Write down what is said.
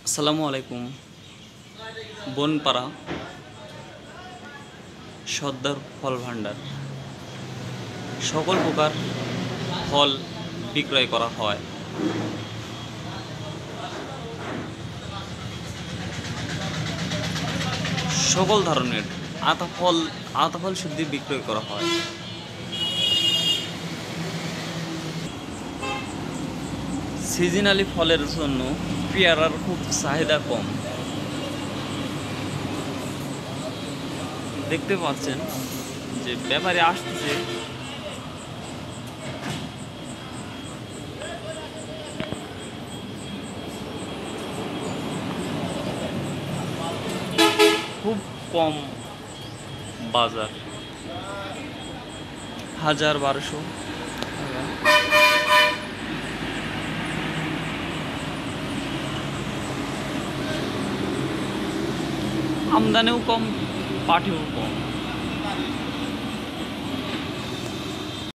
আসসালামু আলাইকুম। বনপাড়া সর্দার ফল ভাণ্ডার সকল প্রকার ফল বিক্রয় করা হয়। সকল ধরনের আতা ফল শুদ্ধি বিক্রয় করা হয়। সিজনালি ফলের জন্য পেয়ারার খুব চাহিদা কম। দেখতে পাচ্ছেন যে ব্যাপারে আসতেছে খুব কম বাজার, 1000-1200 আমদানিও কম, পাঠিও কম।